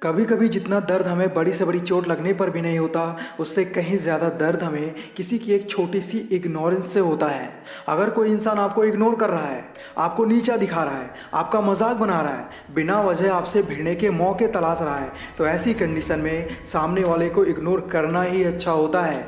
कभी कभी जितना दर्द हमें बड़ी से बड़ी चोट लगने पर भी नहीं होता, उससे कहीं ज़्यादा दर्द हमें किसी की एक छोटी सी इग्नोरेंस से होता है। अगर कोई इंसान आपको इग्नोर कर रहा है, आपको नीचा दिखा रहा है, आपका मजाक बना रहा है, बिना वजह आपसे भिड़ने के मौके तलाश रहा है, तो ऐसी कंडीशन में सामने वाले को इग्नोर करना ही अच्छा होता है।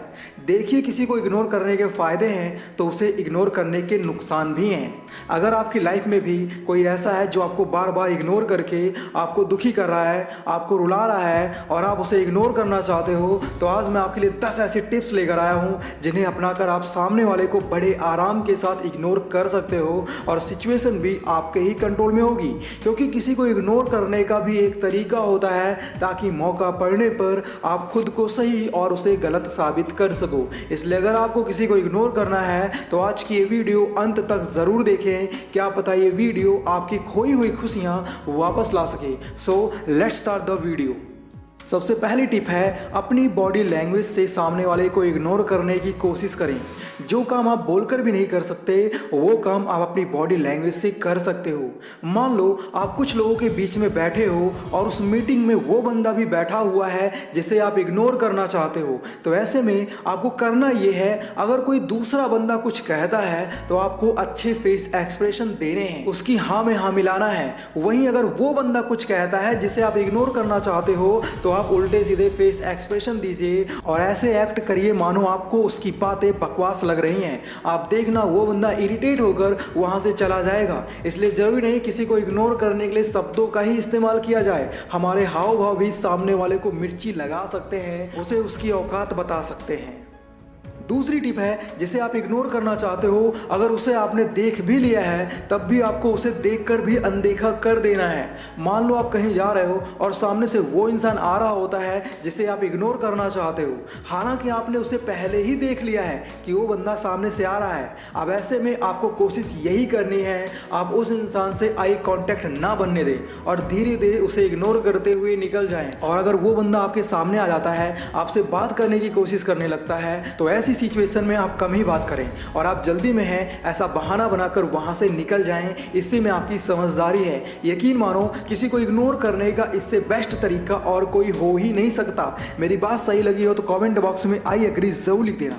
देखिए, किसी को इग्नोर करने के फ़ायदे हैं तो उसे इग्नोर करने के नुकसान भी हैं। अगर आपकी लाइफ में भी कोई ऐसा है जो आपको बार बार इग्नोर करके आपको दुखी कर रहा है, आपको रुला रहा है और आप उसे इग्नोर करना चाहते हो, तो आज मैं आपके लिए 10 ऐसी टिप्स लेकर आया हूँ जिन्हें अपनाकर आप सामने वाले को बड़े आराम के साथ इग्नोर कर सकते हो और सिचुएशन भी आपके ही कंट्रोल में होगी। क्योंकि किसी को इग्नोर करने का भी एक तरीका होता है ताकि मौका पड़ने पर आप खुद को सही और उसे गलत साबित कर सको। इसलिए अगर आपको किसी को इग्नोर करना है तो आज की ये वीडियो अंत तक ज़रूर देखें, क्या पता ये वीडियो आपकी खोई हुई खुशियाँ वापस ला सके। So let's start the video. सबसे पहली टिप है, अपनी बॉडी लैंग्वेज से सामने वाले को इग्नोर करने की कोशिश करें। जो काम आप बोलकर भी नहीं कर सकते वो काम आप अपनी बॉडी लैंग्वेज से कर सकते हो। मान लो आप कुछ लोगों के बीच में बैठे हो और उस मीटिंग में वो बंदा भी बैठा हुआ है जिसे आप इग्नोर करना चाहते हो, तो ऐसे में आपको करना ये है, अगर कोई दूसरा बंदा कुछ कहता है तो आपको अच्छे फेस एक्सप्रेशन देने हैं, उसकी हाँ में हाँ मिलाना है। वहीं अगर वो बंदा कुछ कहता है जिसे आप इग्नोर करना चाहते हो तो आप उल्टे सीधे फेस एक्सप्रेशन दीजिए और ऐसे एक्ट करिए मानो आपको उसकी बातें बकवास लग रही हैं। आप देखना वो बंदा इरिटेट होकर वहां से चला जाएगा। इसलिए जरूरी नहीं किसी को इग्नोर करने के लिए शब्दों का ही इस्तेमाल किया जाए, हमारे हाव भाव भी सामने वाले को मिर्ची लगा सकते हैं, उसे उसकी औकात बता सकते हैं। दूसरी टिप है, जिसे आप इग्नोर करना चाहते हो, अगर उसे आपने देख भी लिया है तब भी आपको उसे देखकर भी अनदेखा कर देना है। मान लो आप कहीं जा रहे हो और सामने से वो इंसान आ रहा होता है जिसे आप इग्नोर करना चाहते हो, हालांकि आपने उसे पहले ही देख लिया है कि वो बंदा सामने से आ रहा है। अब ऐसे में आपको कोशिश यही करनी है, आप उस इंसान से आई कॉन्टैक्ट ना बनने दें और धीरे धीरे उसे इग्नोर करते हुए निकल जाएं। और अगर वो बंदा आपके सामने आ जाता है, आपसे बात करने की कोशिश करने लगता है, तो ऐसी सिचुएशन में आप कम ही बात करें और आप जल्दी में हैं ऐसा बहाना बनाकर वहां से निकल जाएं। इससे में आपकी समझदारी है। यकीन मानो, किसी को इग्नोर करने का इससे बेस्ट तरीका और कोई हो ही नहीं सकता। मेरी बात सही लगी हो तो कमेंट बॉक्स में आई एग्री जरूर लिख देना।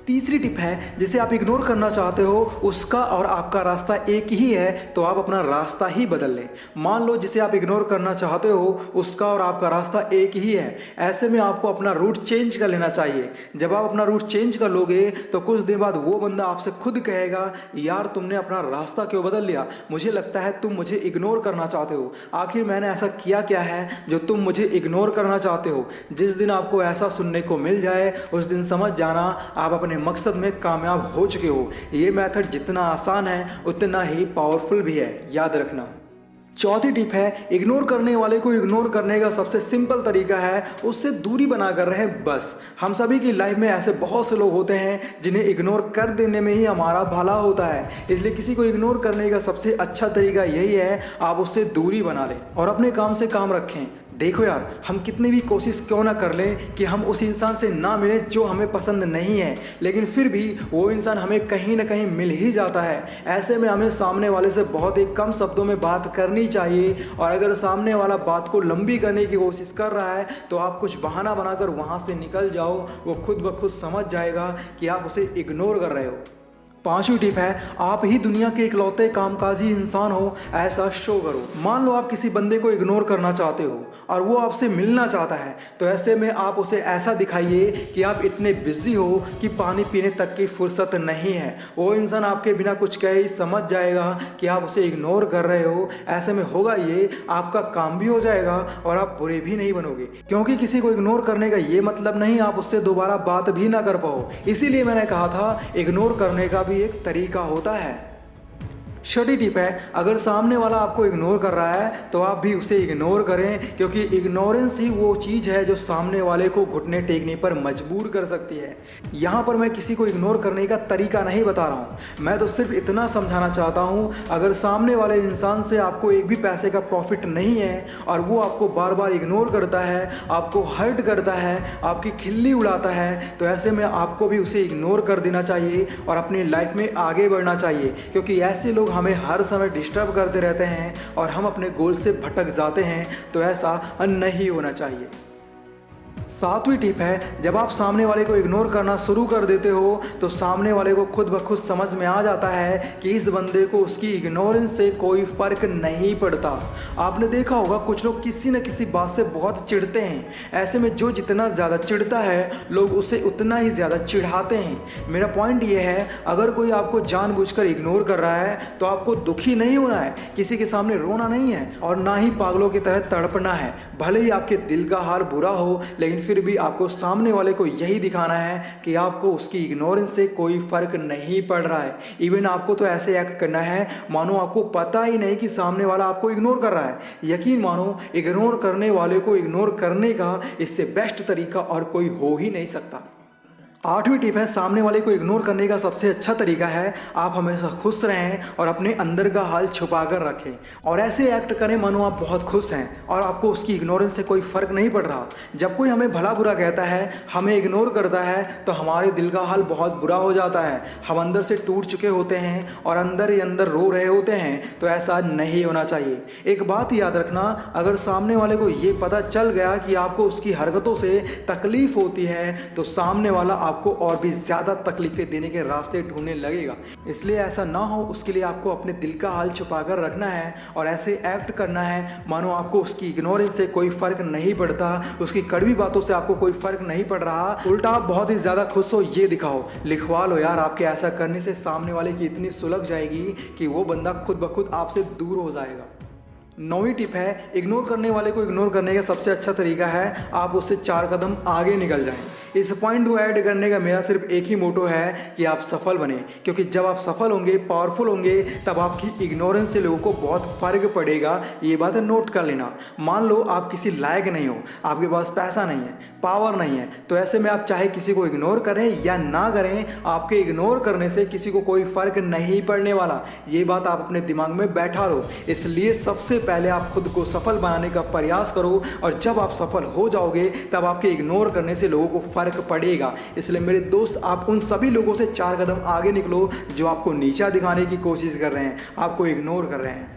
तीसरी टिप है, जिसे आप इग्नोर करना चाहते हो उसका और आपका रास्ता एक ही है, तो आप अपना रास्ता ही बदल लें। मान लो जिसे आप इग्नोर करना चाहते हो उसका और आपका रास्ता एक ही है, ऐसे में आपको अपना रूट चेंज कर लेना चाहिए। जब आप अपना रूट चेंज कर लोगे तो कुछ दिन बाद वो बंदा आपसे खुद कहेगा, यार तुमने अपना रास्ता क्यों बदल लिया, मुझे लगता है तुम मुझे इग्नोर करना चाहते हो। आखिर मैंने ऐसा किया क्या है जो तुम मुझे इग्नोर करना चाहते हो। जिस दिन आपको ऐसा सुनने को मिल जाए उस दिन समझ जाना आप अपने मकसद में कामयाब हो चुके हो। ये मेथड जितना आसान है उतना ही पावरफुल भी है, याद रखना। चौथी टिप है, इग्नोर करने वाले को इग्नोर करने का सबसे सिंपल तरीका है उससे दूरी बनाकर रहे बस। हम सभी की लाइफ में ऐसे बहुत से लोग होते हैं जिन्हें इग्नोर कर देने में ही हमारा भला होता है। इसलिए किसी को इग्नोर करने का सबसे अच्छा तरीका यही है, आप उससे दूरी बना लें और अपने काम से काम रखें। देखो यार, हम कितनी भी कोशिश क्यों ना कर लें कि हम उस इंसान से ना मिलें जो हमें पसंद नहीं है, लेकिन फिर भी वो इंसान हमें कहीं ना कहीं मिल ही जाता है। ऐसे में हमें सामने वाले से बहुत ही कम शब्दों में बात करनी चाहिए और अगर सामने वाला बात को लंबी करने की कोशिश कर रहा है तो आप कुछ बहाना बनाकर वहाँ से निकल जाओ, वो खुद ब खुद समझ जाएगा कि आप उसे इग्नोर कर रहे हो। पांचवी टिप है, आप ही दुनिया के इकलौते कामकाजी इंसान हो ऐसा शो करो। मान लो आप किसी बंदे को इग्नोर करना चाहते हो और वो आपसे मिलना चाहता है, तो ऐसे में आप उसे ऐसा दिखाइए कि आप इतने बिजी हो कि पानी पीने तक की फुर्सत नहीं है। वो इंसान आपके बिना कुछ कहे ही समझ जाएगा कि आप उसे इग्नोर कर रहे हो। ऐसे में होगा ये, आपका काम भी हो जाएगा और आप बुरे भी नहीं बनोगे, क्योंकि किसी को इग्नोर करने का ये मतलब नहीं आप उससे दोबारा बात भी ना कर पाओ। इसीलिए मैंने कहा था इग्नोर करने का भी एक तरीका होता है। छठी टिप है, अगर सामने वाला आपको इग्नोर कर रहा है तो आप भी उसे इग्नोर करें, क्योंकि इग्नोरेंस ही वो चीज़ है जो सामने वाले को घुटने टेकने पर मजबूर कर सकती है। यहाँ पर मैं किसी को इग्नोर करने का तरीका नहीं बता रहा हूँ, मैं तो सिर्फ इतना समझाना चाहता हूँ, अगर सामने वाले इंसान से आपको एक भी पैसे का प्रॉफिट नहीं है और वो आपको बार बार इग्नोर करता है, आपको हर्ट करता है, आपकी खिल्ली उड़ाता है, तो ऐसे में आपको भी उसे इग्नोर कर देना चाहिए और अपनी लाइफ में आगे बढ़ना चाहिए, क्योंकि ऐसे लोग हमें हर समय डिस्टर्ब करते रहते हैं और हम अपने गोल से भटक जाते हैं, तो ऐसा नहीं होना चाहिए। सातवीं टिप है, जब आप सामने वाले को इग्नोर करना शुरू कर देते हो तो सामने वाले को खुद ब खुद समझ में आ जाता है कि इस बंदे को उसकी इग्नोरेंस से कोई फर्क नहीं पड़ता। आपने देखा होगा कुछ लोग किसी न किसी बात से बहुत चिढ़ते हैं। ऐसे में जो जितना ज़्यादा चिढ़ता है लोग उसे उतना ही ज़्यादा चिढ़ाते हैं। मेरा पॉइंट ये है, अगर कोई आपको जानबूझकर इग्नोर कर रहा है तो आपको दुखी नहीं होना है, किसी के सामने रोना नहीं है और ना ही पागलों की तरह तड़पना है। भले ही आपके दिल का हाल बुरा हो, लेकिन फिर भी आपको सामने वाले को यही दिखाना है कि आपको उसकी इग्नोरेंस से कोई फर्क नहीं पड़ रहा है। इवन आपको तो ऐसे एक्ट करना है मानो आपको पता ही नहीं कि सामने वाला आपको इग्नोर कर रहा है। यकीन मानो, इग्नोर करने वाले को इग्नोर करने का इससे बेस्ट तरीका और कोई हो ही नहीं सकता। आठवीं टिप है, सामने वाले को इग्नोर करने का सबसे अच्छा तरीका है आप हमेशा खुश रहें और अपने अंदर का हाल छुपा कर रखें और ऐसे एक्ट करें मानो आप बहुत खुश हैं और आपको उसकी इग्नोरेंस से कोई फ़र्क नहीं पड़ रहा। जब कोई हमें भला बुरा कहता है, हमें इग्नोर करता है, तो हमारे दिल का हाल बहुत बुरा हो जाता है। हम अंदर से टूट चुके होते हैं और अंदर ही अंदर रो रहे होते हैं, तो ऐसा नहीं होना चाहिए। एक बात याद रखना, अगर सामने वाले को ये पता चल गया कि आपको उसकी हरकतों से तकलीफ़ होती है तो सामने वाला आपको और भी ज़्यादा तकलीफ़ें देने के रास्ते ढूंढने लगेगा। इसलिए ऐसा ना हो, उसके लिए आपको अपने दिल का हाल छुपा कर रखना है और ऐसे एक्ट करना है मानो आपको उसकी इग्नोरेंस से कोई फ़र्क नहीं पड़ता, उसकी कड़वी बातों से आपको कोई फ़र्क नहीं पड़ रहा। उल्टा आप बहुत ही ज़्यादा खुश हो, ये दिखाओ। लिखवा लो यार, आपके ऐसा करने से सामने वाले की इतनी सुलग जाएगी कि वो बंदा खुद ब खुद आपसे दूर हो जाएगा। नौवीं टिप है, इग्नोर करने वाले को इग्नोर करने का सबसे अच्छा तरीका है आप उससे 4 कदम आगे निकल जाएं। इस पॉइंट को ऐड करने का मेरा सिर्फ एक ही मोटो है कि आप सफल बने, क्योंकि जब आप सफल होंगे, पावरफुल होंगे, तब आपकी इग्नोरेंस से लोगों को बहुत फ़र्क पड़ेगा। ये बात नोट कर लेना। मान लो आप किसी लायक नहीं हो, आपके पास पैसा नहीं है, पावर नहीं है, तो ऐसे में आप चाहे किसी को इग्नोर करें या ना करें, आपके इग्नोर करने से किसी को कोई फ़र्क नहीं पड़ने वाला। ये बात आप अपने दिमाग में बैठा लो। इसलिए सबसे पहले आप खुद को सफल बनाने का प्रयास करो और जब आप सफल हो जाओगे तब आपके इग्नोर करने से लोगों को फर्क पड़ेगा। इसलिए मेरे दोस्त, आप उन सभी लोगों से 4 कदम आगे निकलो जो आपको नीचा दिखाने की कोशिश कर रहे हैं, आपको इग्नोर कर रहे हैं।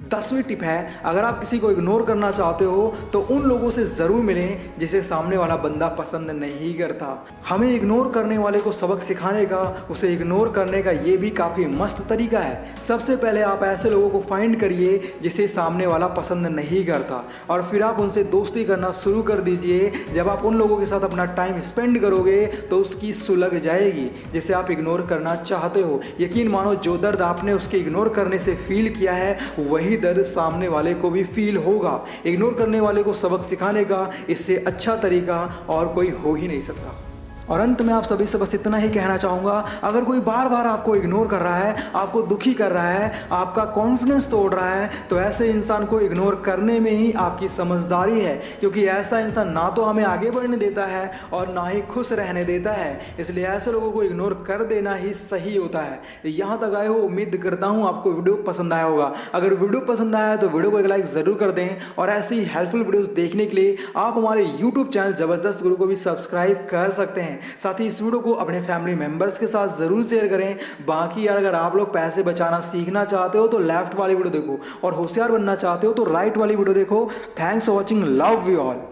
10वीं टिप है, अगर आप किसी को इग्नोर करना चाहते हो तो उन लोगों से ज़रूर मिलें जिसे सामने वाला बंदा पसंद नहीं करता। हमें इग्नोर करने वाले को सबक सिखाने का, उसे इग्नोर करने का ये भी काफ़ी मस्त तरीका है। सबसे पहले आप ऐसे लोगों को फाइंड करिए जिसे सामने वाला पसंद नहीं करता और फिर आप उनसे दोस्ती करना शुरू कर दीजिए। जब आप उन लोगों के साथ अपना टाइम स्पेंड करोगे तो उसकी सुलग जाएगी जिसे आप इग्नोर करना चाहते हो। यकीन मानो, जो दर्द आपने उसके इग्नोर करने से फील किया है वही दर्द सामने वाले को भी फील होगा। इग्नोर करने वाले को सबक सिखाने का इससे अच्छा तरीका और कोई हो ही नहीं सकता। और अंत में आप सभी से बस इतना ही कहना चाहूँगा, अगर कोई बार बार आपको इग्नोर कर रहा है, आपको दुखी कर रहा है, आपका कॉन्फिडेंस तोड़ रहा है, तो ऐसे इंसान को इग्नोर करने में ही आपकी समझदारी है, क्योंकि ऐसा इंसान ना तो हमें आगे बढ़ने देता है और ना ही खुश रहने देता है। इसलिए ऐसे लोगों को इग्नोर कर देना ही सही होता है। यहाँ तक आए हो, उम्मीद करता हूँ आपको वीडियो पसंद आया होगा। अगर वीडियो पसंद आया तो वीडियो को एक लाइक ज़रूर कर दें और ऐसी हेल्पफुल वीडियोज़ देखने के लिए आप हमारे यूट्यूब चैनल ज़बरदस्त गुरु को भी सब्सक्राइब कर सकते हैं। साथ ही इस वीडियो को अपने फैमिली मेंबर्स के साथ ज़रूर शेयर करें। बाकी यार, अगर आप लोग पैसे बचाना सीखना चाहते हो तो लेफ्ट वाली वीडियो देखो और होशियार बनना चाहते हो तो राइट वाली वीडियो देखो। Thanks for watching, love you all.